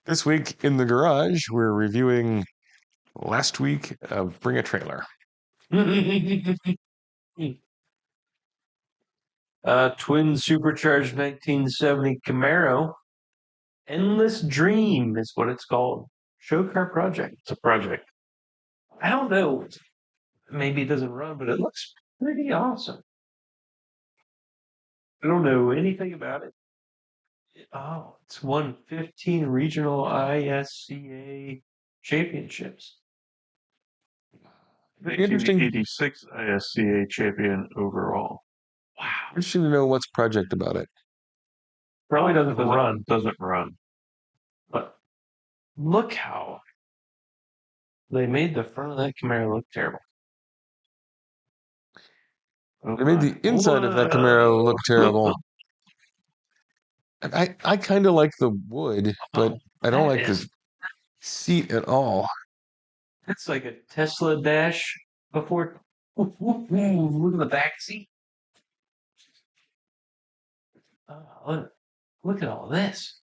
This week in the garage, we're reviewing last week of Bring a Trailer. Twin supercharged 1970 Camaro. Endless Dream is what it's called. Show car project. It's a project. I don't know. Maybe it doesn't run, but it looks pretty awesome. I don't know anything about it. Oh, it's won 15 regional ISCA championships. Interesting. 1986 ISCA champion overall. Wow. Interesting to know what's project about it. Probably doesn't run. Doesn't run. But look how they made the front of that Camaro look terrible. They made the inside of that Camaro look terrible. I kind of like the wood, but I don't like the seat at all. It's like a Tesla dash before. Look at the back seat. Look at all this.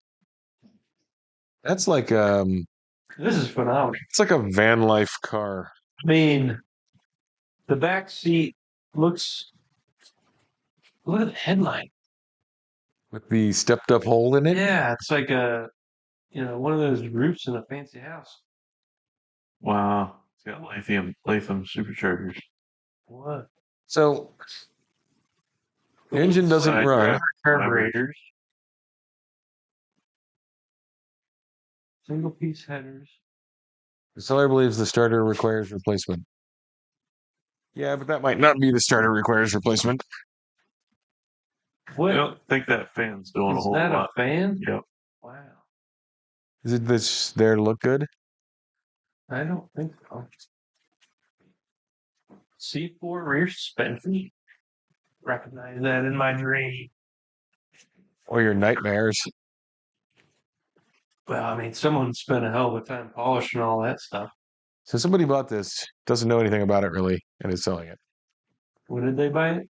That's like This is phenomenal. it's like a van life car. I mean, the back seat looks. Look at the headline. With the stepped up hole in it. Yeah, it's like one of those roofs in a fancy house. Wow. It's got lithium superchargers. What? So the engine doesn't run. Carburetors. Single piece headers. The seller believes the starter requires replacement. Yeah, but that might not be the starter requires replacement. What? I don't think that fan's doing a whole lot. Is that a fan? Yep. Wow. Is it this there to look good? I don't think so. C4 rear suspension. Recognize that in my dream. Or your nightmares. Well, I mean, someone spent a hell of a time polishing all that stuff. So somebody bought this, doesn't know anything about it really, and is selling it. When did they buy it?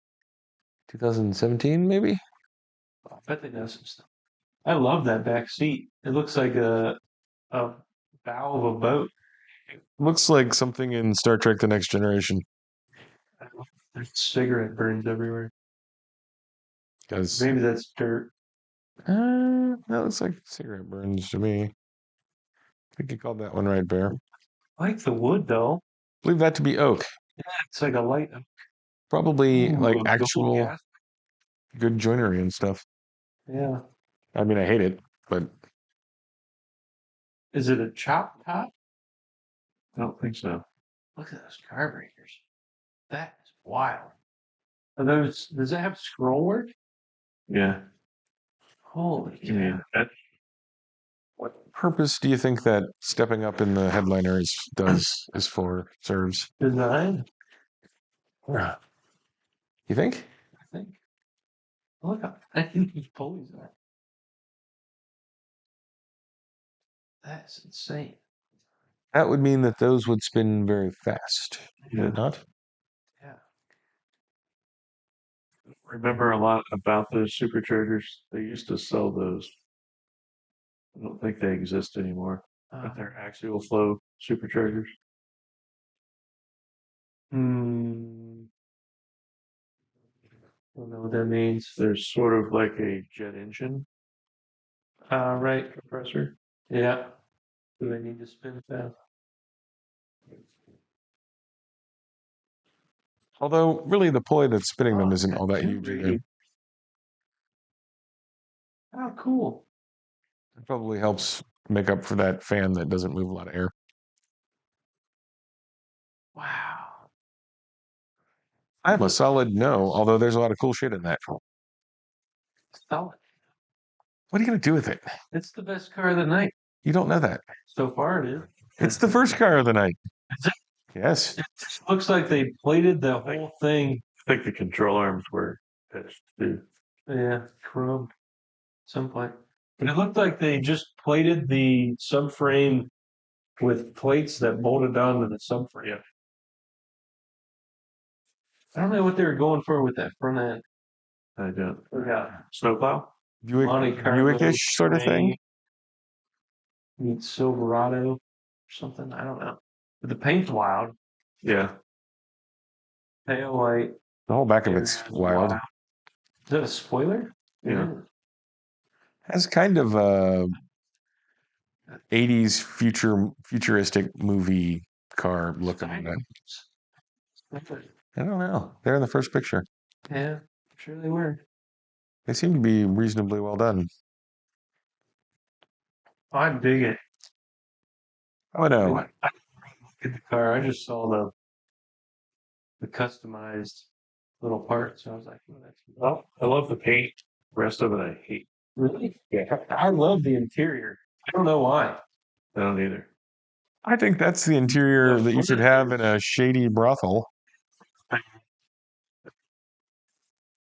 2017, maybe? I bet they know some stuff. I love that back seat. It looks like a bow of a boat. Looks like something in Star Trek The Next Generation. There's cigarette burns everywhere. Because Maybe that's dirt. that looks like cigarette burns to me. I think you called that one right, Bear. I like the wood, though. Believe that to be oak. Yeah, it's like a light. Probably like Double actual gas. good joinery and stuff. Yeah. I mean, I hate it, but Is it a chop top? I don't think so. Look at those carburetors. That is wild. Are those? Does that have scroll work? Yeah. Holy I mean, cow. what purpose do you think that stepping up in the headliner serves? Design? You think? I think. Look how these pulleys are. That's insane. That would mean that those would spin very fast. Would Yeah. it not? Yeah. Remember a lot about those superchargers. They used to sell those. I don't think they exist anymore. But they're axial flow superchargers. I don't know what that means. They're sort of like a jet engine. Right, compressor. Yeah. Do they need to spin fast? Although, really, the pulley that's spinning them isn't all that huge either. Oh, cool. It probably helps make up for that fan that doesn't move a lot of air. Wow. I'm a solid no, although there's a lot of cool shit in that. Solid. What are you going to do with it? It's the best car of the night. You don't know that. So far, it is. It's the first car of the night. Is it? Yes. It just looks like they plated the whole thing. I think the control arms were pitched too. Yeah, chrome. Some point. But it looked like they just plated the subframe with plates that bolted onto the subframe. Yeah. I don't know what they were going for with that front end. I don't. Yeah. Snowplow? Buick-ish sort of thing. meets Silverado or something. I don't know. But the paint's wild. Yeah. Pale white. The whole back of Air it's is wild. Is that a spoiler? Yeah. Has kind of a 80s futuristic movie car look on it. I don't know. They're in the first picture. Yeah, I'm sure they were. They seem to be reasonably well done. I dig it. Oh no. I didn't look at the car. I just saw the customized little parts. I was like, oh, that's Well, I love the paint. The rest of it I hate. really. Yeah, I love the interior. I don't know why. I don't either. I think that's the interior that you should have in a shady brothel.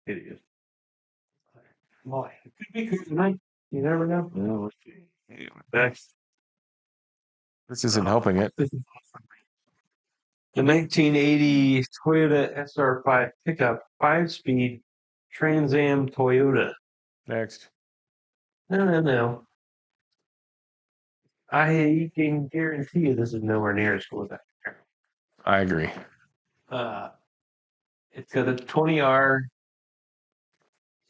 Idiot. Boy, it could be good tonight. You never know. Yeah, let's see. Next. This isn't helping it. The 1980 Toyota SR5 pickup, 5-speed Trans Am Toyota. Next. No. I can guarantee you this is nowhere near as cool as that. I agree. It's got a 20R,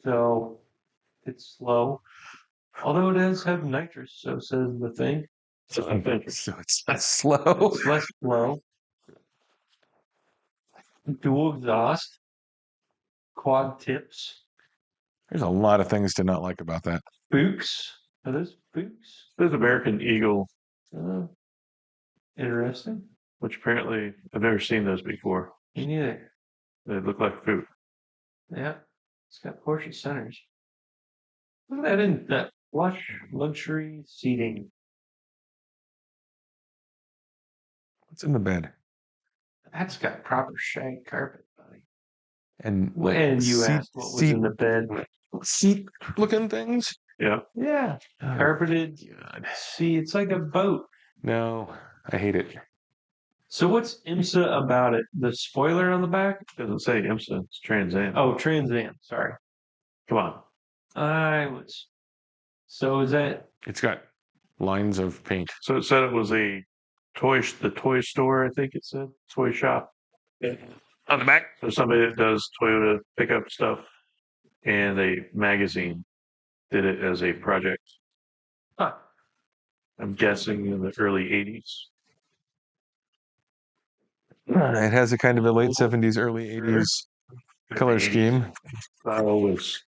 so it's slow. Although it does have nitrous, so says the thing. So it's not slow. It's less slow. Dual exhaust, quad tips, There's a lot of things to not like about that. spooks. Are those spooks? There's American Eagle, Interesting. which apparently I've never seen those before. Me neither. They look like food. Yeah. It's got Porsche centers. Look at that in that plush luxury seating. What's in the bed? That's got proper shag carpet, buddy. And When you asked what was in the bed. seat looking things? Yeah. Yeah. Oh, Carpeted. God. See, it's like a boat. No, I hate it. So what's IMSA about it? The spoiler on the back? It doesn't say IMSA. It's Trans Am. Oh, Trans Am. Sorry. Come on. I was. So is that? It's got lines of paint. So it said it was the toy store, I think it said. Toy shop. On the back? So somebody that does Toyota pickup stuff and a magazine did it as a project. Huh. I'm guessing in the early 80s. It has a kind of a late 70s, early 80s color scheme. Style was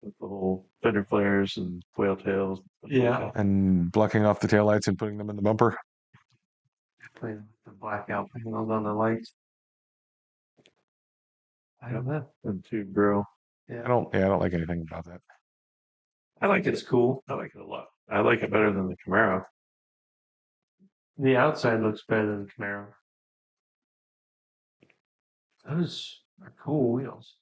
with the whole fender flares and whale tails. Yeah. And blocking off the taillights and putting them in the bumper. Playing the blackout panels on the lights. I don't know. And tube grill. I don't like anything about that. I like it's cool. I like it a lot. I like it better than the Camaro. The outside looks better than the Camaro. Those are cool wheels.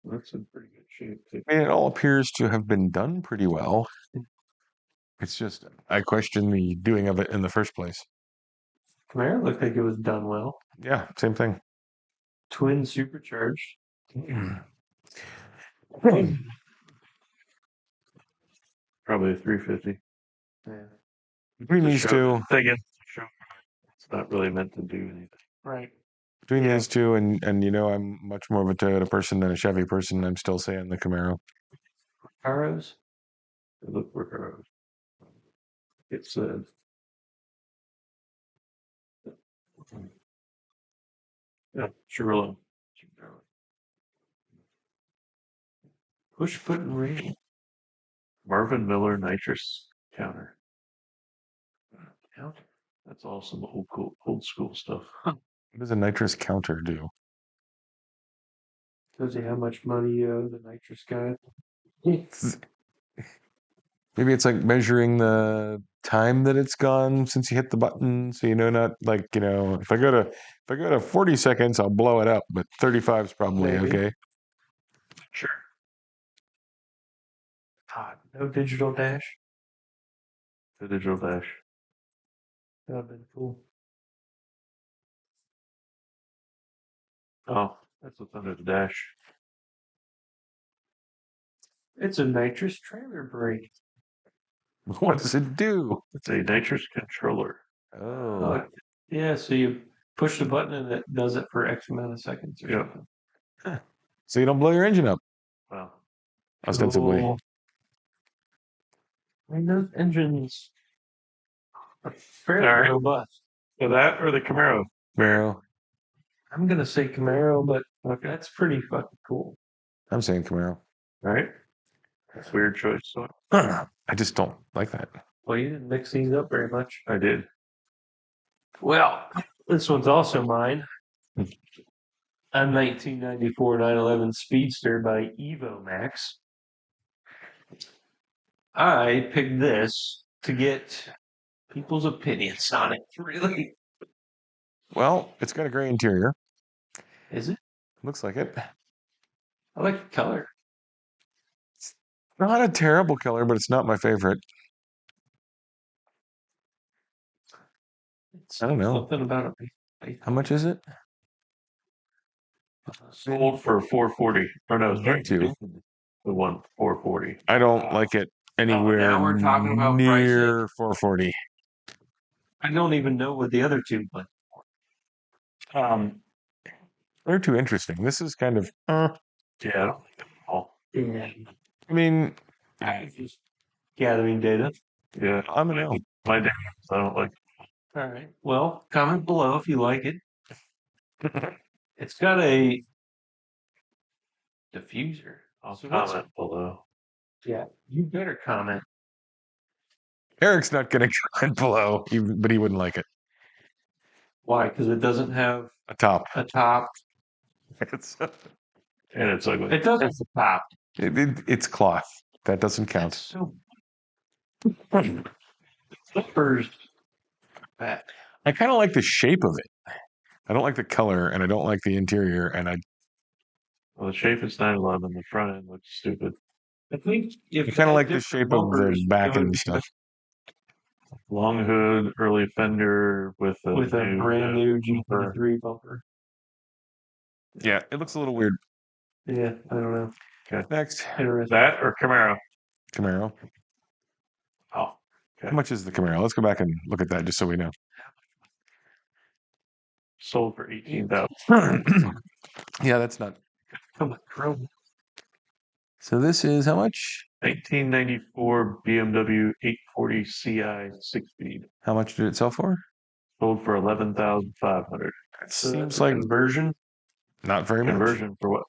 That's in pretty good shape too. I mean, it all appears to have been done pretty well. It's just, I question the doing of it in the first place. Camaro looked like it was done well. Yeah, same thing. Twin supercharged. Probably a 350. Yeah. Between these two, It's not really meant to do anything. Right. between these two, and I'm much more of a Toyota person than a Chevy person. I'm still saying the Camaro. Caros. They look for it said. Yeah, Chevrolet. Push button radio. Marvin Miller nitrous counter. Counter. That's all some old school stuff. What does a nitrous counter do? Tells you how much money you owe the nitrous guy. Maybe it's like measuring the time that it's gone since you hit the button, so not like if I go to 40 seconds, I'll blow it up, but 35 is probably Maybe. okay. Sure. God, no digital dash. The digital dash. That would have been cool. Oh, that's what's under the dash. It's a nitrous trailer brake. What does it do? It's a nitrous controller. Oh, Yeah, so you push the button and it does it for X amount of seconds or Yeah. something. so you don't blow your engine up, Wow. ostensibly. Cool. I mean, those engines are fairly All right. robust. So that or the Camaro? Camaro. I'm gonna say Camaro, but Okay. that's pretty fucking cool. I'm saying Camaro. All right. That's a weird choice. So I just don't like that. Well, you didn't mix these up very much. I did. Well, this one's also mine. A 1994 911 Speedster by Evo Max. I picked this to get people's opinions on it. Really? Well, it's got a gray interior. Is it? Looks like it. I like the color. Not a terrible color, but it's not my favorite. It's I don't know. something about it. How much is it? Sold for 440. Or no, sorry, Two. the one 440. I don't like it anywhere now we're talking about near 440. I don't even know what the other two went. They're too interesting. This is kind of, Yeah, I don't like them all. Yeah. I mean, I'm just gathering data. Yeah, I'm an L. my damn, I don't like. All right. Well, comment below if you like it. It's got a diffuser. I'll So what's- comment below. Yeah, you better comment. Eric's not going to comment below, but he wouldn't like it. Why? Because it doesn't have A top. a top. It's, And it's ugly. It does have a top. it's cloth. That doesn't That's count. so. Flippers. Back. I kind of like the shape of it. I don't like the color, and I don't like the interior, and Well, the shape is 911. The front end looks stupid. I think if I kind of it like had the different shape of the bumpers, back it would and be stuff. Long hood, early fender with a with a brand new bumper. GT3 bumper. Yeah, it looks a little weird. Yeah, I don't know. Next, Interesting. That or Camaro? Camaro. Oh, How much is the Camaro? Let's go back and look at that just so we know. sold for 18,000. Yeah, that's not. Come on, Chrome. So this is how much? 1994 BMW 840 Ci 6-speed. How much did it sell for? Sold for 11,500. It So seems that's a like conversion. not very much. Conversion for what?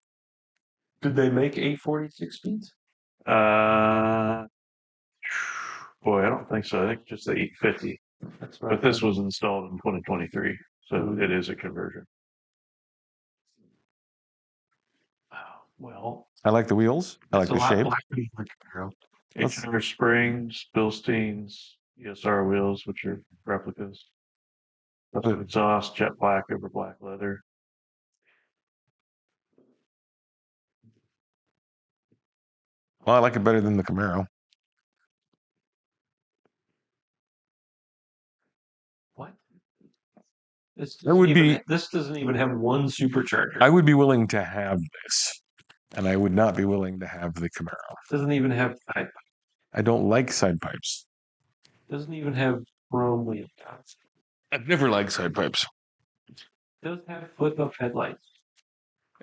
Did they make 846 speeds? Uh, boy, I don't think so. I think just the 850. That's right. But this was installed in 2023, so it is a conversion. Well, I like the wheels. I like it's a the lot shape. blacker than the Camaro. H&R springs, Bilsteins, ESR wheels, which are replicas. Custom exhaust, jet black over black leather. Well, I like it better than the Camaro. What? This That would be. This doesn't even have one supercharger. I would be willing to have this, and I would not be willing to have the Camaro. Doesn't even have pipe. I don't like side pipes. Doesn't even have chrome wheel tops. I've never liked side pipes. Does have flip up headlights.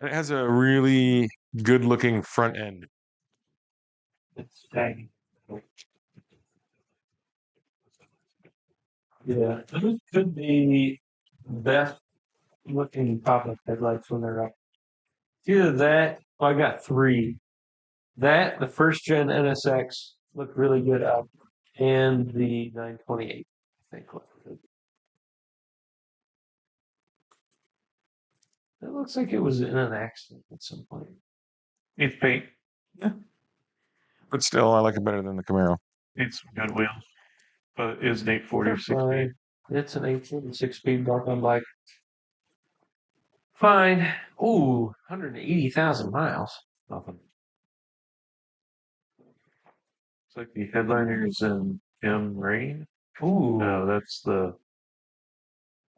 It has a really good-looking front end. It's saggy. Yeah, those could be best looking pop-up headlights when they're up. It's either that, I got three. That, the first gen NSX looked really good up, and the 928, I think looked good. It looks like it was in an accident at some point. It's paint. But still, I like it better than the Camaro. It's some good wheels. But it is an 840 That's 6-speed. fine. It's an 846-speed dark on black. Fine. Ooh, 180,000 miles. Nothing. It's like the headliner is in M Rain. Ooh, No, that's the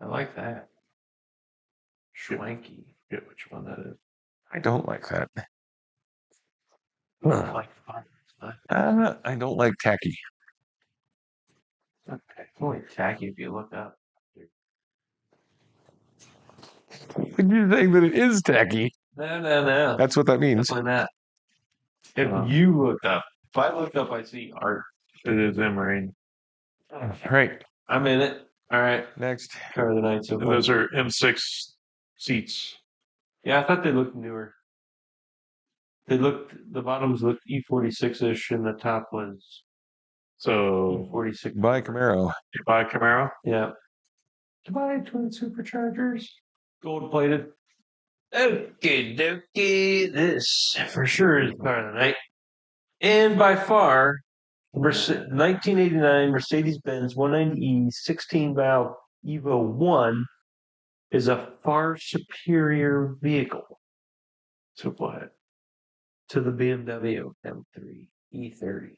I like that. Schwanky. forget which one that is. I don't like that. Like I don't like tacky. okay. It's only tacky if you look up. But you're saying that it is tacky. No. That's what that means. Definitely not. If Uh, you look up, if I look up, I see art. It is Emerald. Right. I'm in it. All right. Next. Car of the night so And far. those are M6 seats. Yeah, I thought they looked newer. The bottoms looked E46-ish and the top was So E46. Buy Camaro. you buy a Camaro? Yeah. Goodbye, twin superchargers. Gold plated. Okay, dokie. This for sure is car of the night. And by far, 1989 Mercedes-Benz 190E 16 valve Evo 1 is a far superior vehicle To what? to the BMW M3 E30.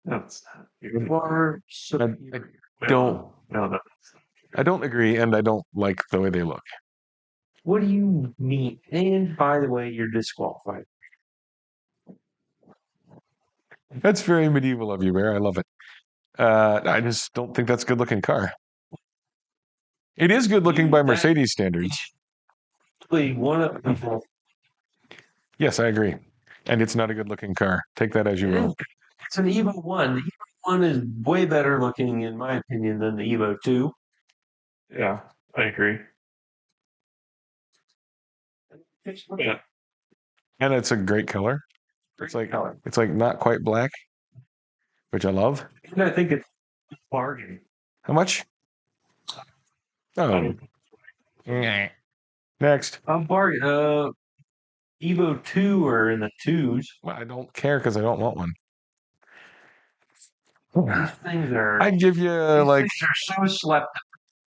No, it's not. You're Far superior. Don't. No. I don't agree, and I don't like the way they look. What do you mean? And by the way, you're disqualified. That's very medieval of you, Bear. I love it. I just don't think that's a good looking car. It is good looking by Mercedes standards. One of the Yes, I agree. And it's not a good looking car. Take that as you will. It's an Evo 1. The Evo 1 is way better looking, in my opinion, than the Evo 2. Yeah, I agree. Yeah. And it's a great color. It's like color. it's like not quite black, which I love. And I think it's a bargain. How much? Oh. Next. A bargain. Evo 2 are in the twos. Well, I don't care because I don't want one. These things are. I'd give you like these things are so slept.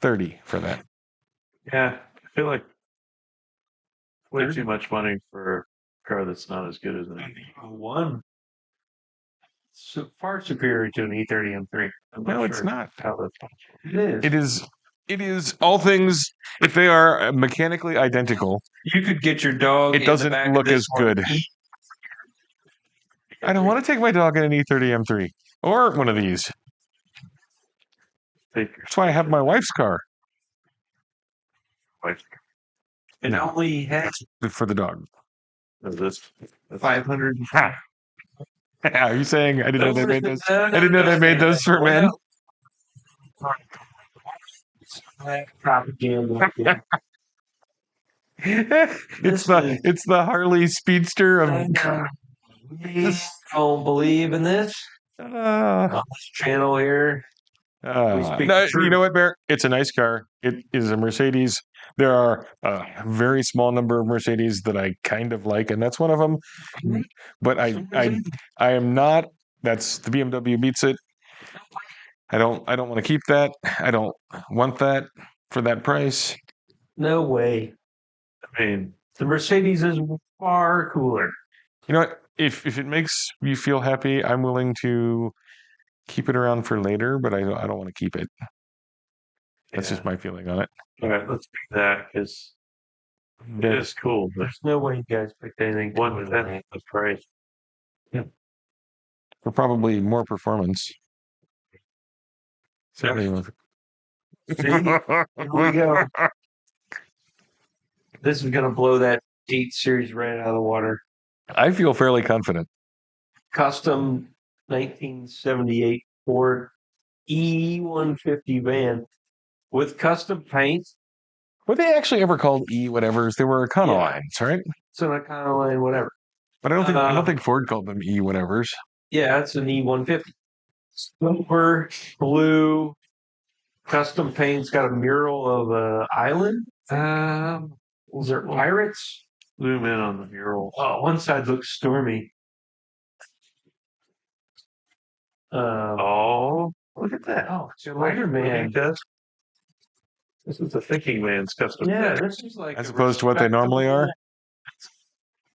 30 for that. Yeah, I feel like way too much money for a car that's not as good as an Evo 1. So far superior to an E30 M3. No, it's not. how that's It is. It is. It is all things. If they are mechanically identical, You could get your dog. it doesn't look as good. I don't want to take my dog in an E30 M3 or one of these. That's why I have my wife's car It No. only has for the dog. This 500. Are you saying I didn't know they made those? I didn't know they made those for men. Propaganda. It's the Harley Speedster of. We don't believe in this on this channel here. speak No, the truth. you know what, Bear? It's a nice car. It is a Mercedes. There are a very small number of Mercedes that I kind of like, and that's one of them. But I am not. That's the BMW beats it. I don't want to keep that. I don't want that for that price. No way. I mean, The Mercedes is far cooler. You know what? If it makes you feel happy, I'm willing to keep it around for later, but I don't want to keep it. That's just my feeling on it. all right, let's pick that because it Okay. is cool. But There's no way you guys picked anything. one with that, the price. For probably more performance. Certainly. See? Here we go. This is gonna blow that 8 Series right out of the water. I feel fairly confident. Custom 1978 Ford E150 van with custom paint. Were they actually ever called E whatevers? They were Econolines, right? It's an Econoline, whatever. But I don't think Ford called them E whatevers. Yeah, it's an E150. Silver, blue, custom paint's got a mural of an island. Was there pirates? Zoom in on the mural. Oh, one side looks stormy. Oh, look at that. Oh, it's your Spider Man. This is the thinking man's custom. Yeah, this is like As opposed to what they normally are.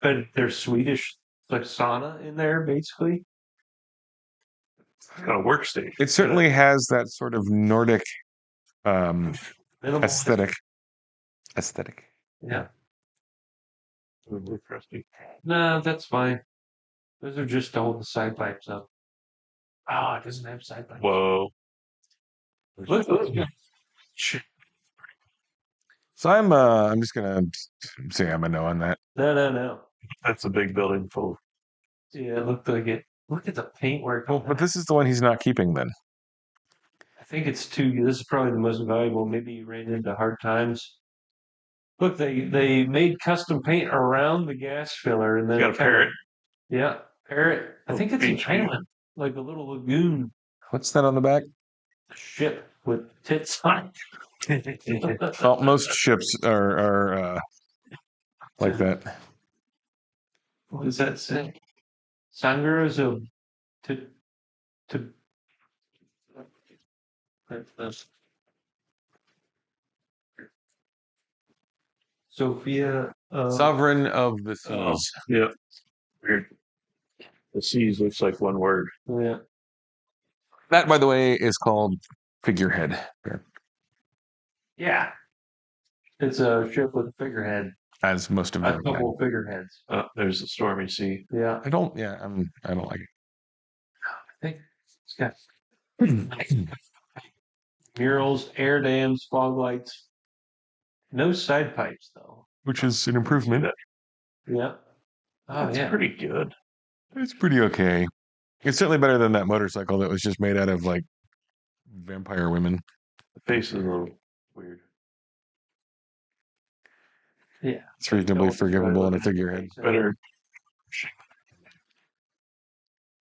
But there's Swedish like sauna in there, basically. It's got a workstation. It certainly has that sort of Nordic Minimal. aesthetic. Yeah. Really crusty. No, that's fine. Those are just to hold the side pipes up. Oh, it doesn't have side pipes. Whoa. Look. So I'm just gonna say I'm a no on that. No. That's a big building full of Yeah, it looked like it. Look at the paintwork. Well, but this is the one he's not keeping then. I think it's too. This is probably the most valuable. Maybe you ran into hard times. Look, they made custom paint around the gas filler, and then You got a parrot. Yeah, parrot. I think it's an Beach view. island, like a little lagoon What's that on the back? ship with tits on it. Well, most ships are like that. What does that say? Sangres of to to. Sophia. Sovereign of the Oh, seas. yeah. Weird. The seas looks like one word. Yeah. That, by the way, is called figurehead. Yeah. It's a ship with a figurehead. As most of A them. couple of figureheads. Oh, there's the stormy sea. Yeah. I don't like it. I think it's got murals, air dams, fog lights. No side pipes though. Which is an improvement. Yeah. Oh That's yeah. pretty good. It's pretty okay. It's certainly better than that motorcycle that was just made out of like vampire women. The face is a little weird. Yeah. It's reasonably forgivable in a figurehead. Better.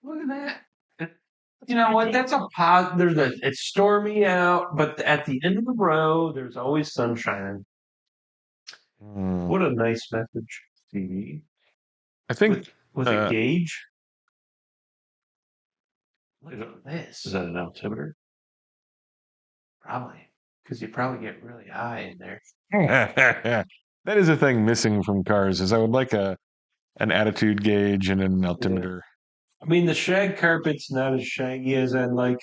Look at that. You know what? That's a pod. It's stormy out, but at the end of the row, there's always sunshine. What a nice message. TV. I think With a gauge. Look Is at this. Is that an altimeter? Probably. Because you probably get really high in there. that is a thing missing from cars. Is I would like an attitude gauge and an altimeter. I mean, the shag carpet's not as shaggy as I'd like,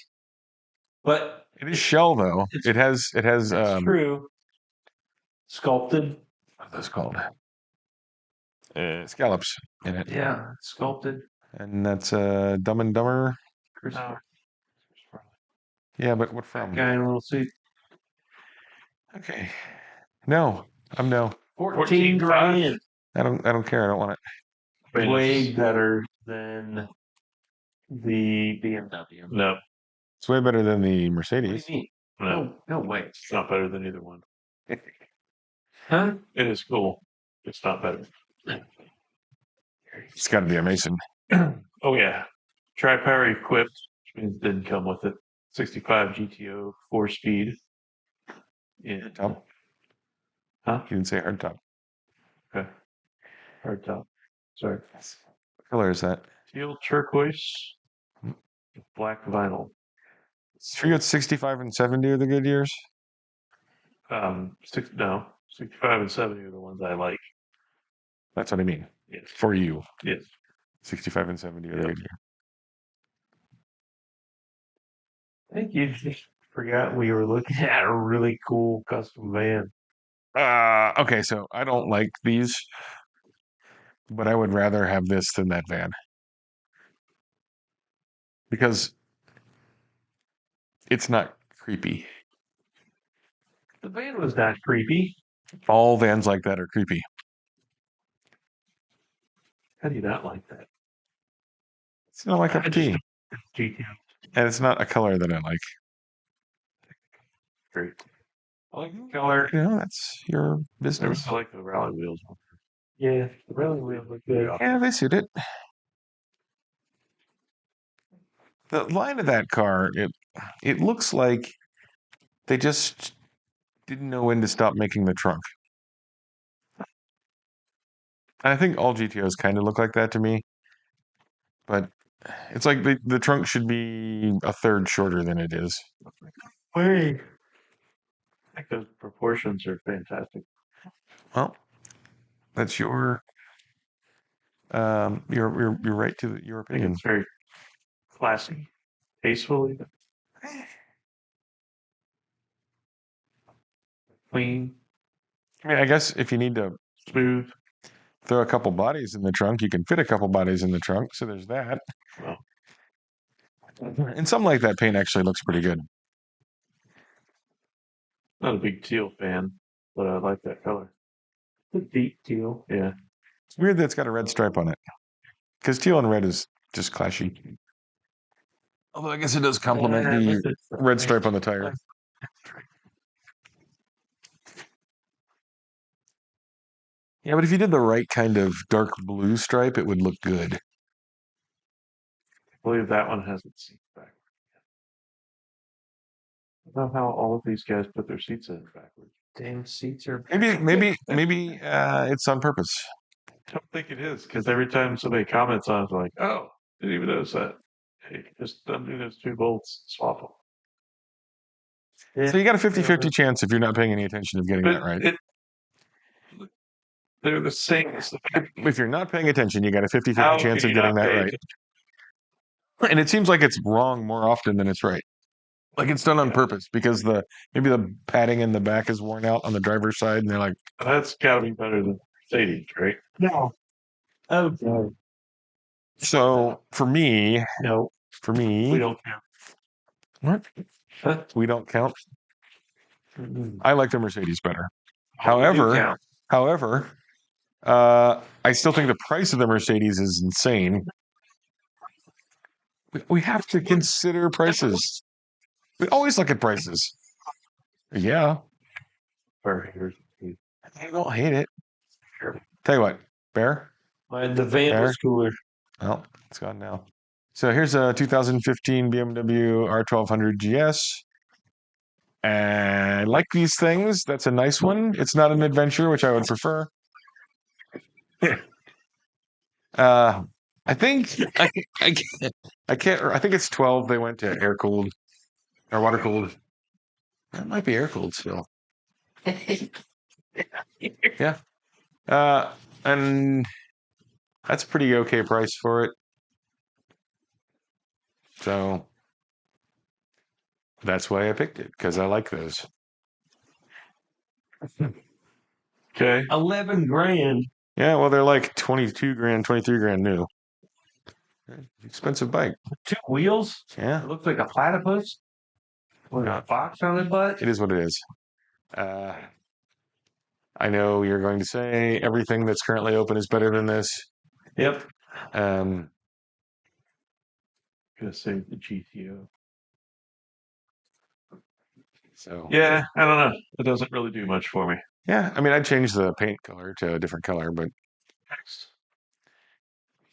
but It is shell though. It has true. Sculpted. what are those called? Scallops in it. Yeah, sculpted. And that's Dumb and Dumber. Christopher. Yeah, but what from? Guy in a little suit. Okay. No, I'm no. 14 grand. I don't care. I don't want it. Way better than the BMW. No. It's way better than the What do Mercedes. you mean? No. No way. It's not better than either one. Huh? It is cool. It's not better. It's got to be a Mason. Oh yeah. Tri-power equipped, which means it didn't come with it. 65 GTO 4-speed. Yeah. Top. Huh? You didn't say hard top. Okay. Hard top. Sorry. What color is that? Teal turquoise. Black vinyl. So you got 65 and 70 are the good years? 65 and 70 are the ones I like. That's what I mean. Yes. For you. Yes. 65 and 70 are the good years. I think you just forgot we were looking at a really cool custom van. Okay, so I don't like these, but I would rather have this than that van. Because it's not creepy. The van was not creepy. All vans like that are creepy. How do you not like that? It's not like a tea. GTO. And it's not a color that I like. Great. I like the color. You know, that's your business. I like the rally wheels. Yeah, the rally wheels look good. Yeah, they suit it. The line of that car, it looks like they just didn't know when to stop making the trunk. I think all GTOs kind of look like that to me. But it's like the trunk should be a third shorter than it is. Wait. I think those proportions are fantastic. Well, that's your right to your I think opinion. it's very classy, tasteful, even. Clean, I mean, I guess if you need to smooth. throw a couple bodies in the trunk. You can fit a couple bodies in the trunk, so there's that. Well, And something like that paint actually looks pretty good. not a big teal fan, but I like that color. The deep teal. Yeah. It's weird that it's got a red stripe on it, because teal and red is just clashy. Although I guess it does complement the red stripe on the tire. Yeah, but if you did the right kind of dark blue stripe, it would look good. I believe that one has its seat back. I don't know how all of these guys put their seats in backwards. Damn seats are. Maybe it's on purpose. I don't think it is, because every time somebody comments on it, they're like, oh, didn't even notice that. Hey, just undo those 2 bolts, swap them. So you got a 50-50 chance if you're not paying any attention of getting that But right. they're the same. If you're not paying attention, you got a 50-50 How chance can of you getting not that pay right. And it seems like it's wrong more often than it's right. Like it's done on Yeah. purpose because maybe the padding in the back is worn out on the driver's side, and they're like, That's got to be better than Mercedes, right? No. Oh, no. so for me, No. We don't count. What? Huh? We don't count. Mm-mm. I like the Mercedes better. Oh, we do However, count. however, I still think the price of the Mercedes is insane. We have to consider prices. We always look at prices. Yeah, Burgers. I don't hate it. Sure. Tell you what, Bear. The van was cooler. Oh, it's gone now. So here's a 2015 BMW R1200 GS. And I like these things. That's a nice one. It's not an adventure, which I would prefer. I think I can't. I think it's 12. They went to air cooled or water cooled. That might be air cooled still. Yeah. And that's a pretty okay price for it. So that's why I picked it, because I like those. Okay. 11 grand. Yeah, well, they're like 22 grand, 23 grand new. Expensive bike. 2 wheels. Yeah, It looks like a platypus with a box on the butt. it is what it is. I know you're going to say everything that's currently open is better than this. Yep. Um, Gonna save the GTO. so Yeah, I don't know. It doesn't really do much for me. yeah, I mean, I'd change the paint color to a different color, but Next.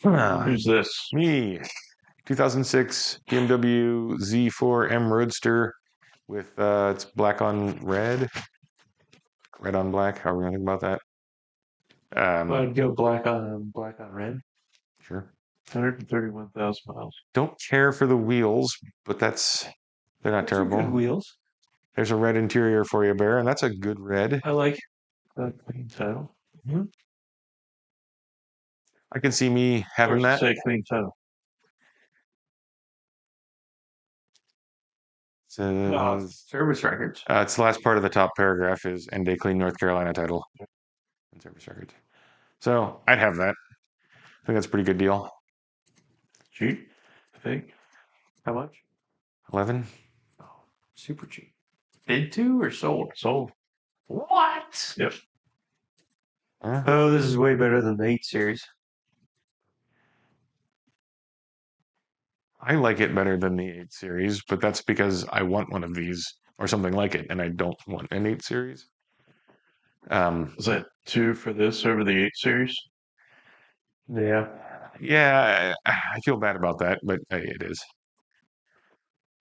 Ah, Who's this? me, 2006 BMW Z4M Roadster with it's black on red, red on black. How are we gonna think about that? I'd go black on red. Sure. 131,000 miles. Don't care for the wheels, but they're not Those are terrible. good wheels. There's a red interior for you, Bear, and that's a good red. I like. Clean title. I can see me having that. Say clean title. Service records. It's the last part of the top paragraph is and a clean North Carolina title and service records. So I'd have that. I think that's a pretty good deal. Cheap, I think. How much? 11. Oh, super cheap. Bid to or sold? Sold. What? Yep. Oh, this is way better than the 8 Series. I like it better than the 8 Series, but that's because I want one of these or something like it, and I don't want an 8 Series. Is that 2 for this over the 8 Series? Yeah. Yeah, I feel bad about that, but hey, it is.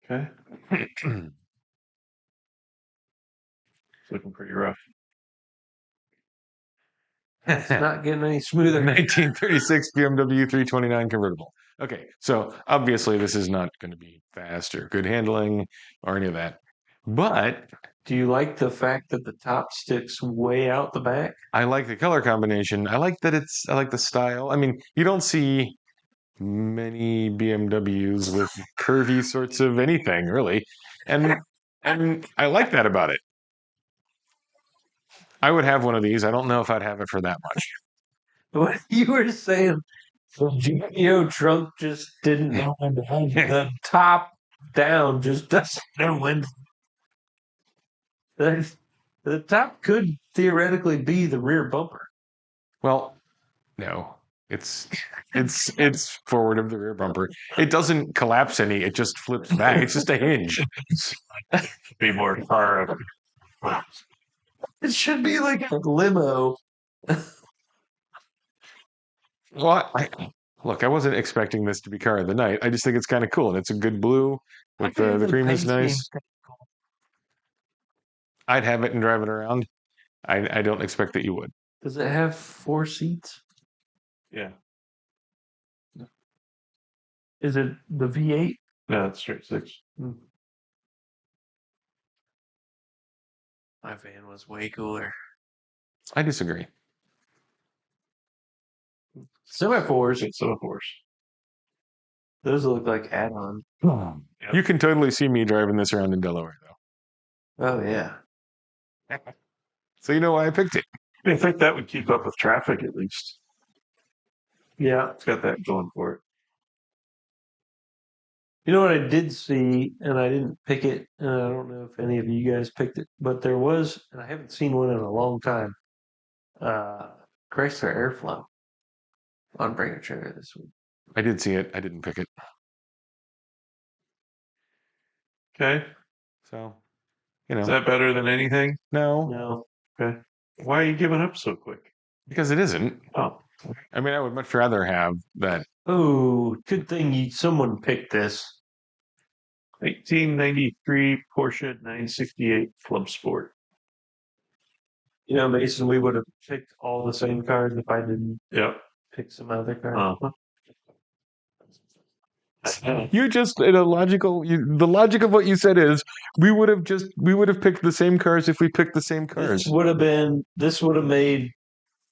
Okay. It's looking pretty rough. It's not getting any smoother. 1936 BMW 329 convertible. Okay, so obviously this is not going to be fast or good handling or any of that. But Do you like the fact that the top sticks way out the back? I like the color combination. I like the style. I mean, you don't see many BMWs with curvy sorts of anything, really. And I like that about it. I would have one of these. I don't know if I'd have it for that much. What you were saying, the GTO trunk just didn't know when to hold the top down, just doesn't know when. The top could theoretically be the rear bumper. Well, no. It's forward of the rear bumper. It doesn't collapse any, it just flips back. It's just a hinge. Be more car. It should be like a limo. Well, look, I wasn't expecting this to be car of the night. I just think it's kind of cool, and it's a good blue with the cream is nice. I'd have it and drive it around. I don't expect that you would. Does it have 4 seats? Yeah. Is it the V8? No, it's straight six. My van was way cooler. I disagree. Semaphores. It's semaphores. Those look like add-on. You can totally see me driving this around in Delaware, though. Oh yeah. So you know why I picked it. I think that would keep up with traffic at least. Yeah. It's got that going for it. You know what I did see, and I didn't pick it, and I don't know if any of you guys picked it, but there was, and I haven't seen one in a long time. Chrysler Airflow on Bring a Trailer this week. I did see it. I didn't pick it. Okay. So, you know. Is that better than anything? No. No. Okay. Why are you giving up so quick? Because it isn't. Oh. I mean, I would much rather have that. Oh, good thing someone picked this. 1993 Porsche 968 Club Sport. You know, Mason, we would have picked all the same cars if I didn't Yep. pick some other cars. You just in a logical. The logic of what you said is we would have picked the same cars if we picked the same cars. This would have made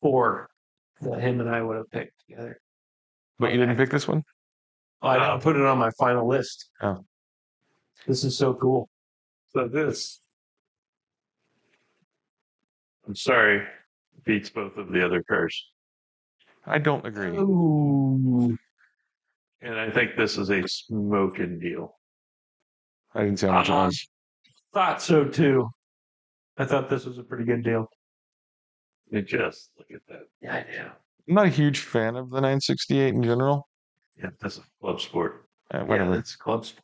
4 that him and I would have picked together. But you didn't pick this one? Oh, I didn't put it on my final list. Oh. This is so cool. So this, I'm sorry, beats both of the other cars. I don't agree. Ooh. And I think this is a smoking deal. I didn't see how much it was. Thought so too. I thought this was a pretty good deal. Just look at that. Yeah, I do. I'm not a huge fan of the 968 in general. Yeah, that's a Club Sport. Whatever. Yeah, that's clubs.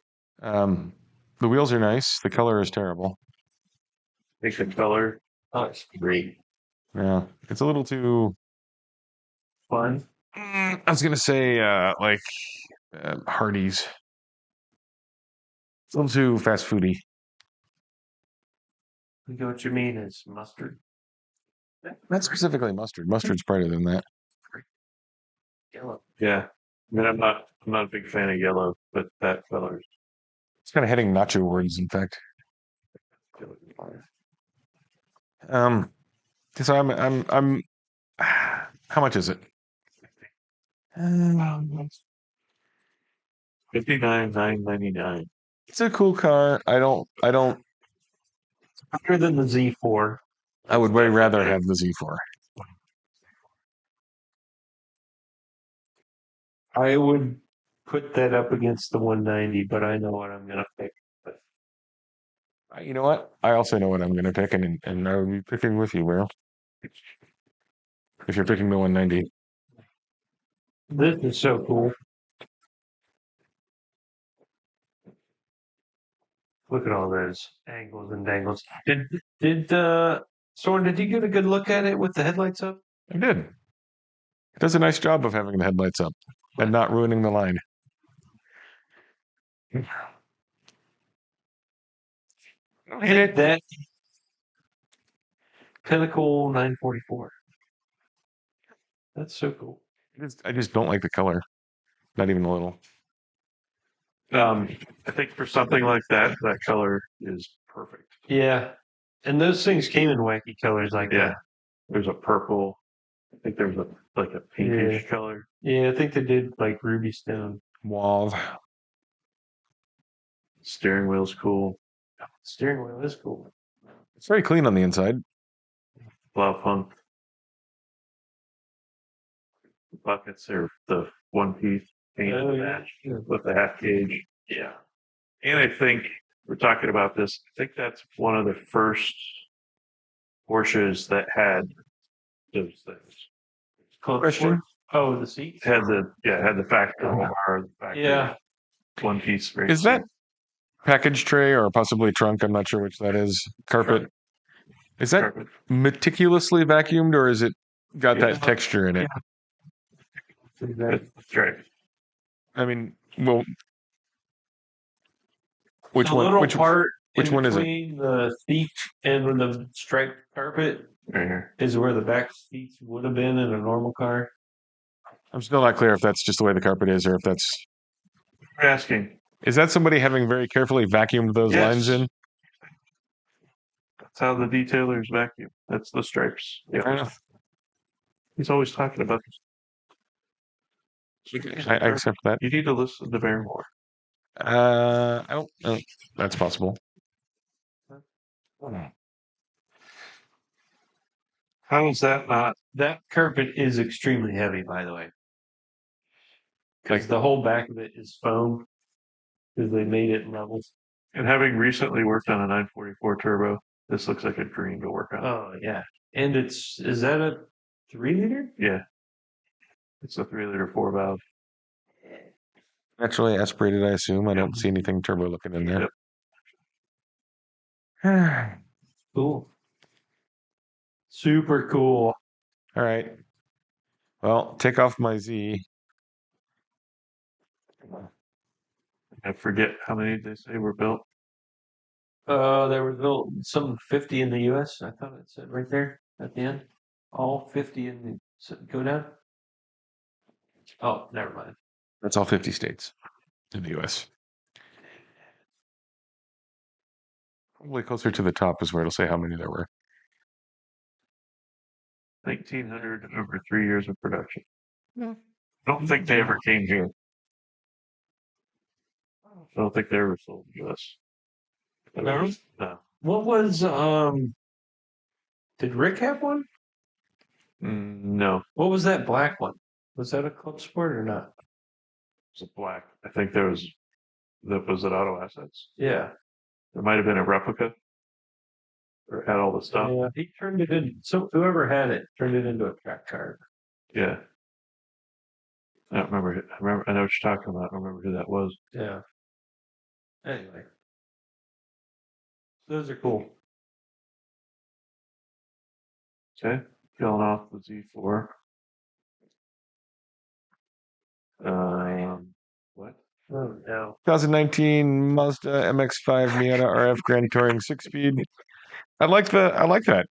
The wheels are nice. The color is terrible. I think the color, Oh, it's great. Yeah, it's a little too Fun. I was gonna say like Hardee's. It's a little too fast foody. I think what you mean is mustard. Not specifically mustard. Mustard's brighter than that. Yellow. yeah. I mean, I'm not a big fan of yellow, but that color is It's kind of heading nacho words, in fact. So I'm. How much is it? 59,999. It's a cool car. I don't. Better than the Z4. I would way rather have the Z4. I would put that up against the 190, but I know what I'm gonna pick. You know what? I also know what I'm going to pick, and I will be picking with you, Will. If you're picking the 190. This is so cool. Look at all those angles and dangles. Did Soren, did you get a good look at it with the headlights up? I did. It does a nice job of having the headlights up and not ruining the line. Hit it. That Pinnacle 944. That's so cool. I just don't like the color. Not even a little. I think for something like that, that color is perfect. Yeah. And those things came in wacky colors like that. There's a purple. I think there's a pinkish color. Yeah, I think they did like ruby stone. Mauve. Steering wheel's cool. Steering wheel is cool. It's very clean on the inside. A lot of fun. buckets are the one piece paint Oh, yeah. match with the half gauge. Yeah. And I think we're talking about this. I think that's one of the first Porsches that had those things. Question: Oh, the seats? Had the factory bar, the factory Yeah. one piece right Is that package tray or possibly trunk? I'm not sure which that is. Carpet. Trunk. Is that Carpet. meticulously vacuumed or is it got Yeah. that texture in it? That's right. I mean, well, which The one? little Which part which in one is it? between the seat and the striped carpet Right here. is where the back seats would have been in a normal car. I'm still not clear if that's just the way the carpet is or if that's. You're asking. Is that somebody having very carefully vacuumed those lines Yes. in? That's how the detailers vacuum. That's the stripes. Fair Yeah. enough. He's always talking about I accept that. You need to listen to Bear more. I don't. That's possible. How is that not? That carpet is extremely heavy, by the way. Because the whole back of it is foam. Because they made it level. And having recently worked on a 944 turbo, this looks like a dream to work on. Oh, yeah. And is that a 3-liter? Yeah. It's a 3-liter 4-valve. Naturally aspirated, I assume. I Yep. don't see anything turbo looking in there. Yep. Cool. Super cool. All right. Well, take off my Z. I forget how many they say were built. There was some 50 in the U.S. I thought it said right there at the end. All 50 in the go down. Oh, never mind. That's all 50 states in the U.S. Probably closer to the top is where it'll say how many there were. 1,900 over 3 years of production. Yeah. I don't think they ever came here. I don't think they ever sold to us. No? No. What was Did Rick have one? No. What was that black one? Was that a Club Sport or not? It was a black. I think there was that was at Auto Assets. Yeah. There might have been a replica. Or had all the stuff. Yeah. He turned it in. So whoever had it turned it into a track car. Yeah. I don't remember. I know what you're talking about. I don't remember who that was. Yeah. Anyway. Those are cool. Okay. Killing off the Z4. What? Oh no. 2019 Mazda MX-5 Miata RF Grand Touring 6-speed. I like that.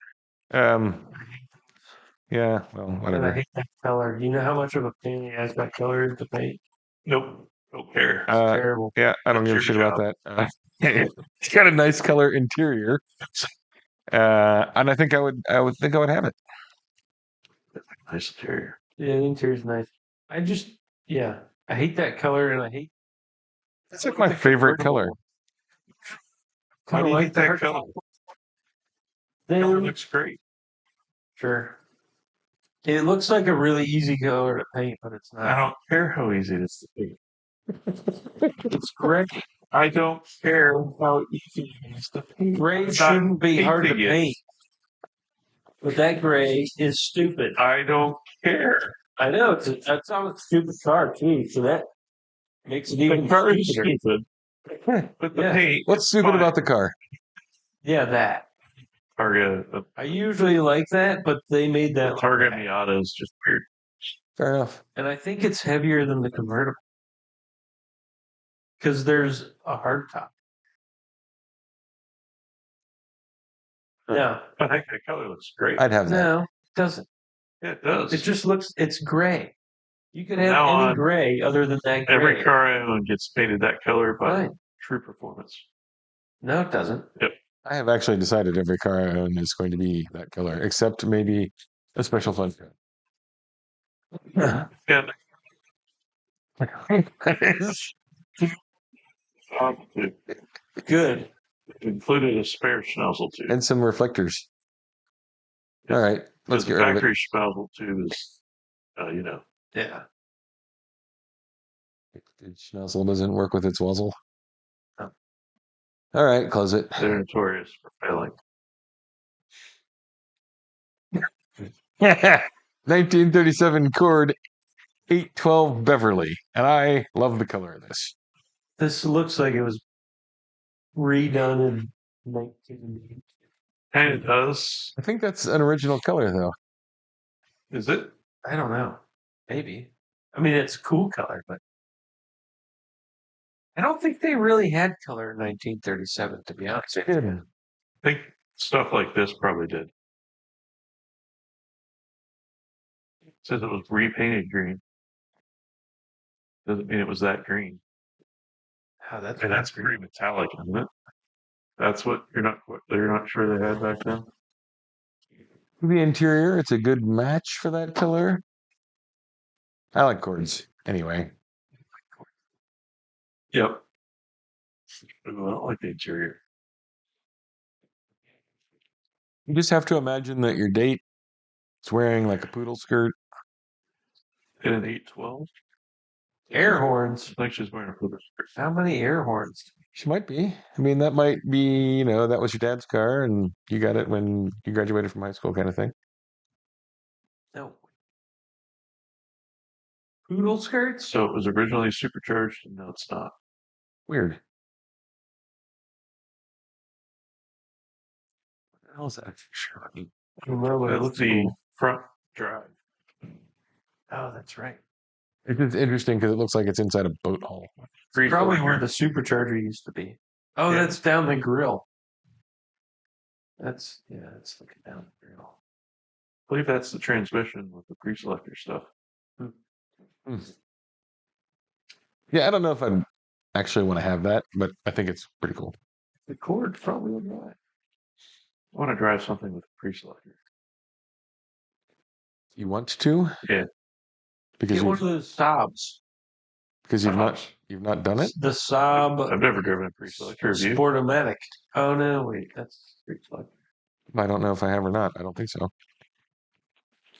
Yeah, well, And I whatever. hate that color. You know how much of a pain in the ass that color is to paint? Nope. Don't care. It's terrible. Yeah, I don't That's give a your shit job. about that. It's got a nice color interior, and I think I would have it. Nice interior. Yeah, the interior's nice. I hate that color, and I hate. It's like my favorite color. Why do you hate that dark color? Then, Color looks great. sure. It looks like a really easy color to paint, but it's I not. don't care how easy it is to paint. It's gray. I don't care how easy it is to paint. Gray I'm shouldn't not be hard to painting it. paint. But that gray is stupid. I don't care. I know that's on a stupid car too, so that makes it even The car is stupider. stupid. But the Yeah. paint. What's stupid fine. about the car? Yeah, that. Targa, I usually like that, but they made the that Targa like that. Miata is just weird. Fair enough. And I think it's heavier than the convertible because there's a hard top. No, I think that color looks great. I'd have that. no, it doesn't. Yeah, it does. It just looks. It's gray. You could have Now any on, gray other than that gray. Every car I own gets painted that color by Right. True Performance. No, it doesn't. I have actually decided every car I own is going to be that color, except maybe a special fun car. And Good. included a spare schnozzle tube. And some reflectors. All right, let's Because get the rid of it. factory schnozzle tube is, Yeah. The schnozzle doesn't work with its wuzzle. No. All right, close it. They're notorious for failing. 1937 Cord 812 Beverly, and I love the color of this. This looks like it was redone in 1980. Kind of does. I think that's an original color, though. Is it? I don't know. Maybe. I mean, it's a cool color, but I don't think they really had color in 1937, to be honest. with you. I think stuff like this probably did. It says it was repainted green. Doesn't mean it was that green. Oh, that's And that's pretty metallic, isn't it? That's what you're not sure they had back then. The interior, it's a good match for that color. I like cords anyway. Yep. Ooh, I don't like the interior. You just have to imagine that your date is wearing like a poodle skirt. In an 812, air horns. I think she's wearing a pullover skirt. How many air horns? She might be. I mean, that might be, that was your dad's car and you got it when you graduated from high school kind of thing. No. Poodle skirts? So it was originally supercharged, and now it's not. Weird. What the hell is that? Sure. I don't know, but it That's looks the cool. front drive. Oh, that's right. It's just interesting because it looks like it's inside a boat hull. Probably where the supercharger used to be. Oh, Yeah. that's down the grill. That's looking down the grill. I believe that's the transmission with the pre-selector stuff. Yeah, I don't know if I'd actually want to have that, but I think it's pretty cool. The cord probably would not. I want to drive something with a pre-selector. You want to? Yeah. Because Get one of those Saabs. because you've not done it? The Saab I've never driven a pre-selector. Have you? Sportomatic. Oh no, wait, that's pre-selector. I don't know if I have or not. I don't think so.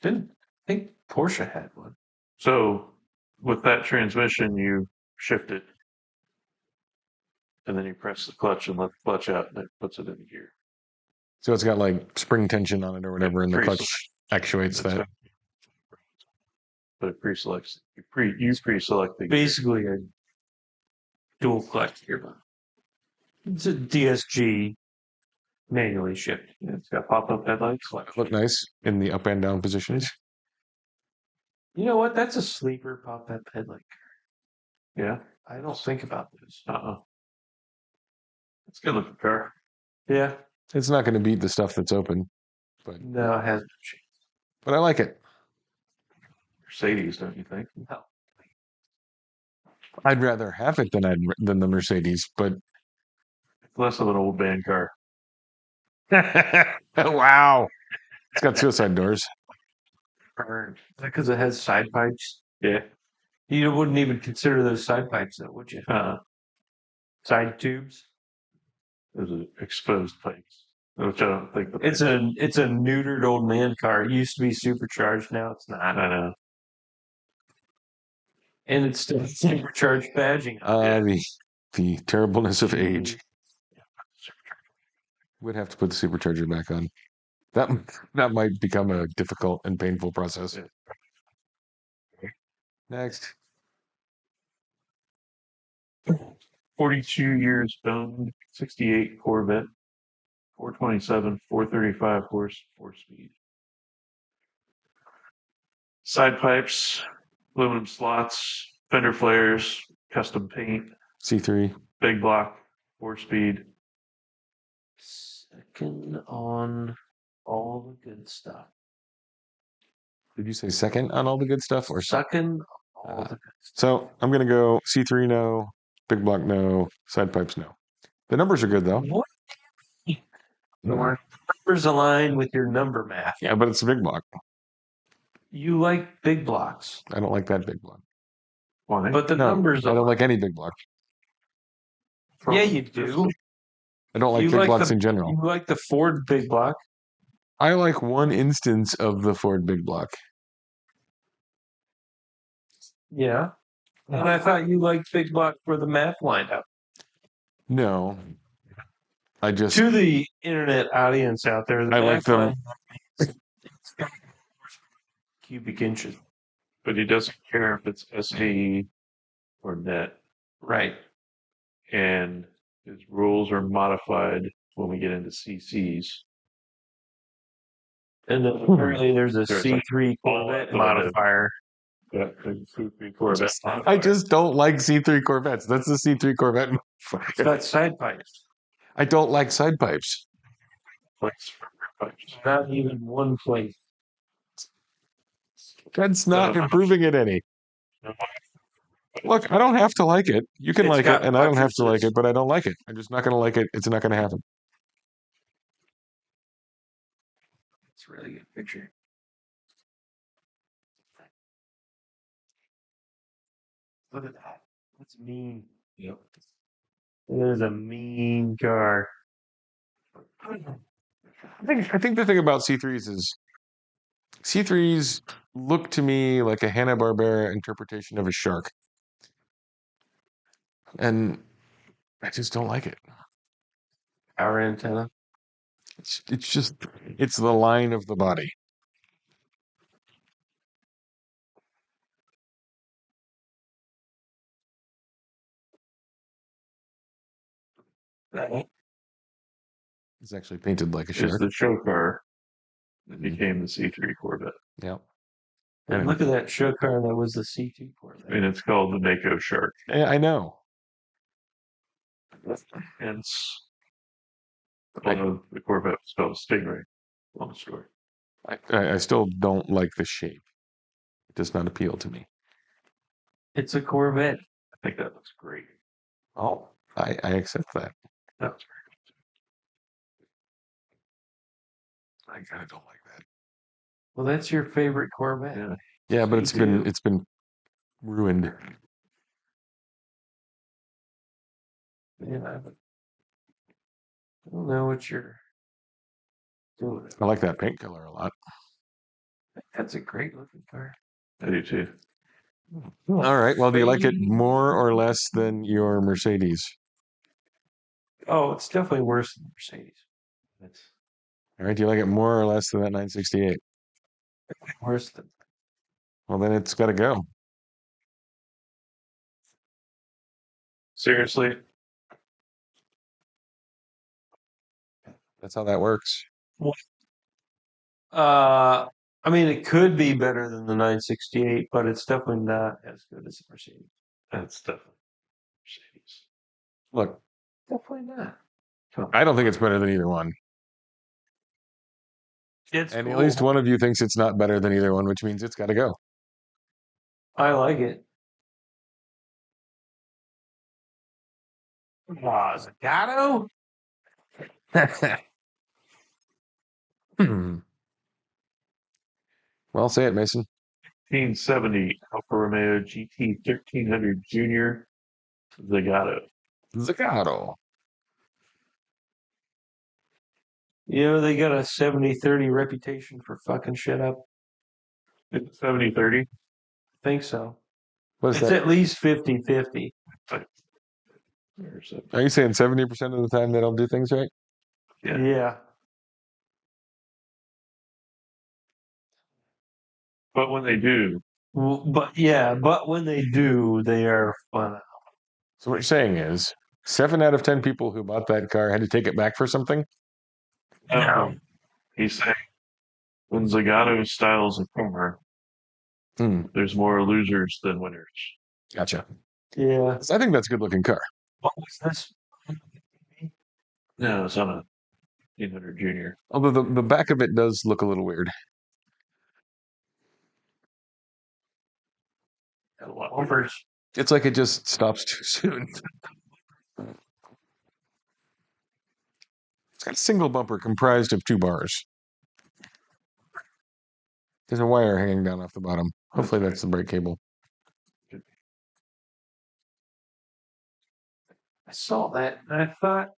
Didn't think Porsche had one. So with that transmission, you shift it, and then you press the clutch and let the clutch out, and it puts it in gear. So it's got like spring tension on it or whatever, and the clutch actuates that. But it pre-selects. You pre-select the Basically a dual clutch gearbox. It's a DSG manually shipped. Yeah, it's got pop-up headlights. Look nice in the up and down positions. You know what? That's a sleeper pop-up headlight. Yeah. I don't think about this. It's a good looking car. Yeah. It's not going to beat the stuff that's open, but No, it hasn't changed. I like it. Mercedes, don't you think? No. I'd rather have it than the Mercedes, but Less of an old band car. wow, it's got suicide doors. Because it has side pipes. Yeah. You wouldn't even consider those side pipes, though, would you? Side tubes. Those are exposed pipes, which I don't think. It's a neutered old man car. It used to be supercharged. Now it's not. I know. And it's still supercharged badging. The terribleness of age. Would have to put the supercharger back on. That might become a difficult and painful process. Next. 42 years owned, 68 Corvette, 427, 435 horse, 4-speed. Side pipes, aluminum slots, fender flares, custom paint, C3. big block, 4-speed. Second on all the good stuff. Did you say second on all the good stuff or Second on all the good stuff. So I'm going to go C3 no, big block no, side pipes no. The numbers are good though. What? Numbers align with your number math. Yeah, but it's a big block. You like big blocks. I don't like that big block. Why? But the numbers I don't like any big block. Yeah, you do. I don't like big blocks in general. You like the Ford big block? I like one instance of the Ford big block. Yeah. And I thought you liked Big Block for the map lineup. No, I just To the internet audience out there, the I like map them. lineup cubic inches. But he doesn't care if it's SAE or net. Right. And his rules are modified when we get into CCs. And then apparently there's a There's like C3 Corvette modifier. Yeah, Corvette. I just don't like C3 Corvettes. That's the C3 Corvette. It's got side pipes. I don't like side pipes. Not even one place. That's not improving it any. Look, I don't have to like it. You can It's like it, got and I don't have to like buttresses. it, but I don't like it. I'm just not going to like it. It's not going to happen. It's a really good picture. Look at that. That's mean. Yep. It is a mean car. I think the thing about C3s is C3s look to me like a Hanna-Barbera interpretation of a shark. And I just don't like it. Power antenna. It's just it's the line of the body. It's actually painted like a Is shark. the show car that became the C3 Corvette. Yep. And look at that show car that was the C2 Corvette. And it's called the Mako Shark. Yeah, I know. Hence, although the Corvette was called Stingray. Long story. I still don't like the shape. It does not appeal to me. It's a Corvette. I think that looks great. Oh, I accept that. That was I kind of don't like that. Well, that's your favorite Corvette. Yeah. Yeah, but it's Me too. been ruined. Yeah, I don't know what you're doing. I like that paint color a lot. That's a great looking car. I do too. All right. Well, do you like it more or less than your Mercedes? Oh, it's definitely worse than Mercedes. It's All right. Do you like it more or less than that 968? worse than. Well, then it's got to go. Seriously? That's how that works. I mean, it could be better than the 968, but it's definitely not as good as the Mercedes. That's definitely Mercedes. Look, Definitely not. I don't think it's better than either one. It's And cool. at least one of you thinks it's not better than either one, which means it's got to go. I like it. Zagato? Well, say it, Mason. 1970 Alfa Romeo GT 1300 Junior Zagato. Zagato. You know, they got a 70-30 reputation for fucking shit up. Is it 70-30? Think so. What is It's that? at least 50-50. Are you saying 70% of the time they don't do things right? Yeah. But when they do, Well, but when they do, they are fun. So what you're saying is 7 out of 10 people who bought that car had to take it back for something? No. he's saying when Zagato styles a car, Hmm. there's more losers than winners. Gotcha. Yeah. I think that's a good looking car. What was this? No, it's on a 1800 Junior. Although the back of it does look a little weird. Got a lot of Bumpers. It's like it just stops too soon. It's got a single bumper comprised of 2 bars. There's a wire hanging down off the bottom. Hopefully that's the brake cable. I saw that and I thought,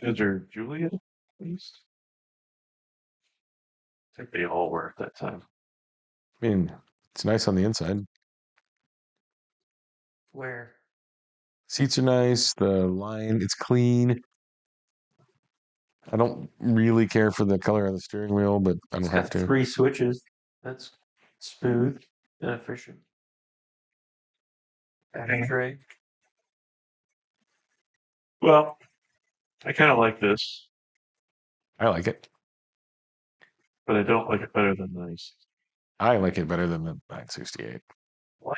Is there Julia at least? I think they all were at that time. I mean, It's nice on the inside. Where? Seats are nice. The line, it's clean. I don't really care for the color of the steering wheel, but I don't It's have got to. 3 switches. That's smooth and efficient. Battery tray. Well, I kind of like this, I like it. but I don't like it better than the nice. I like it better than the 968. What?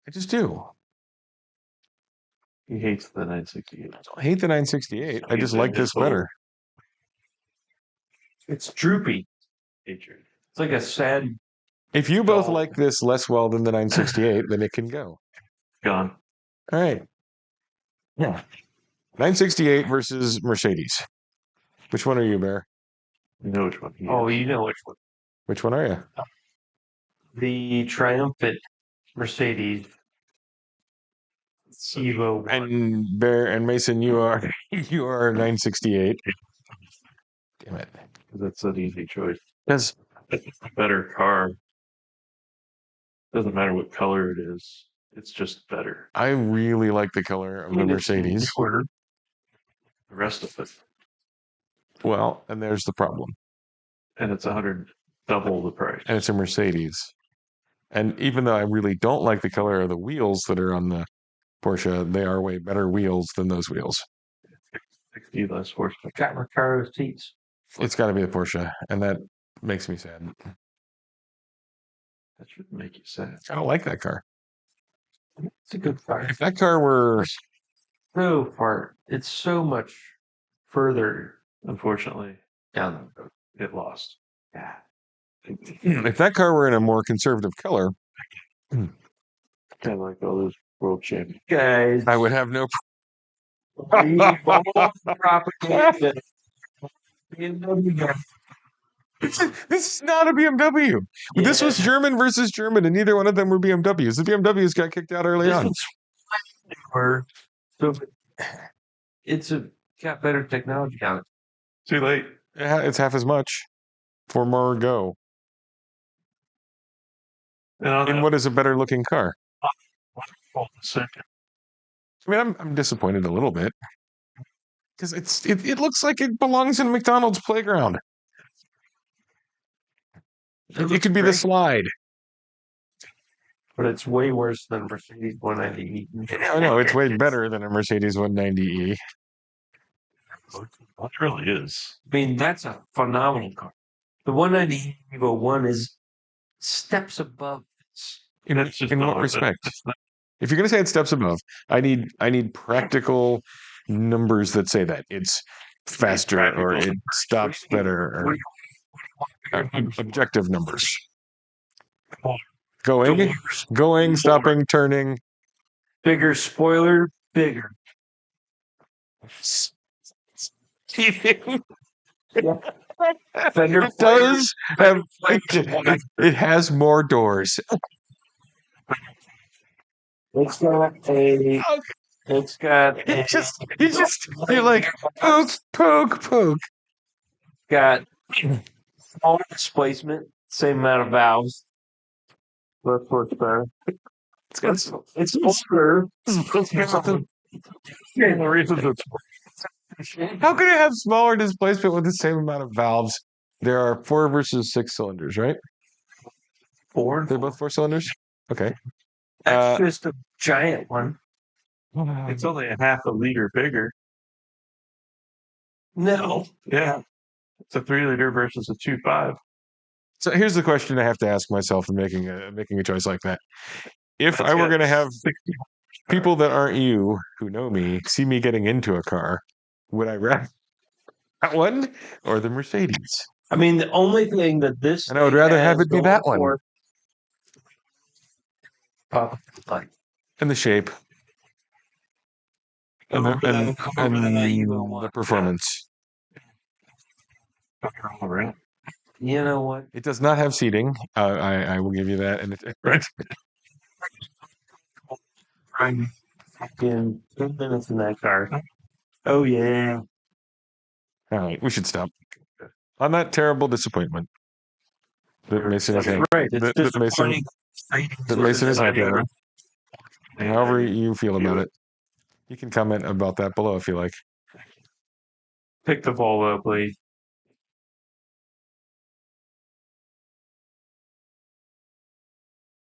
I just do. He hates the 968. I hate the 968. I just like this better. It's droopy. Hatred. It's like a sad. If you both Doll. like this less well than the 968, then it can go. Gone. All right. Yeah. 968 versus Mercedes. Which one are you, Bear? You know which one he Oh, is. you know which one. Which one are you? The triumphant Mercedes Evo 1. And Bear and Mason, you are 968. Damn it. That's an easy choice. Because It's a better car. Doesn't matter what color it is. It's just better. I really like the color of the Mercedes. The The rest of it. Well, and there's the problem. And it's 100 double the price. And it's a Mercedes. And even though I really don't like the color of the wheels that are on the Porsche, they are way better wheels than those wheels. 60 less horsepower. got Recaro seats. It's got to be the Porsche, and that makes me sad. That shouldn't make you sad. I don't like that car. It's a good car. If that car were So far, it's so much further Unfortunately, down the road. it lost. Yeah. if that car were in a more conservative color, Kind of like all those world champions. Guys, I would have no. leave all the propaganda. BMW guy. This is not a BMW. This was Yeah. German versus German, and neither one of them were BMWs. The BMWs got kicked out early This on. was or so it's got better technology on it. Too late. Yeah, it's half as much. 4 more go. And on And that what is a better looking car? wonderful second, I mean, I'm disappointed a little bit because it looks like it belongs in a McDonald's playground. It could be the great, slide. but it's way worse than Mercedes 190E. I know it's way better than a Mercedes 190E. it really is. I mean, that's a phenomenal car. The 190 Evo 1 is steps above this. In That's just what not- respect? that's not- If you're going to say it steps above, I need practical numbers that say that it's faster or Practical. it stops better or objective numbers. Going, stopping, turning. Bigger spoiler, bigger. Fender It does have. It has more doors. It's got a. It's got a. You're like poke. Got smaller displacement, same amount of valves. Less horsepower. It's older. How can it have smaller displacement with the same amount of valves? There are 4 versus 6 cylinders, right? 4. They're both 4 cylinders. Okay. That's just a giant one. It's only a half a liter bigger. No. Yeah. It's a 3-liter versus a 2.5. So here's the question I have to ask myself in making a choice like that. If That's I were got going to have 60 people that aren't you who know me see me getting into a car, would I rather that one or the Mercedes? I mean, the only thing that this. And I would rather have has it be that going one. for- like, And the shape and the performance. all around. you know what? It does not have seating. I will give you that. And right. In 10 minutes in that car. Oh, yeah. All right, we should stop on that terrible disappointment. that Mason is That's happy. right. It's That Mason disappointing. that Mason is happy never. with. However you feel about it, you can comment about that below if you like. Pick the ball up, Lee.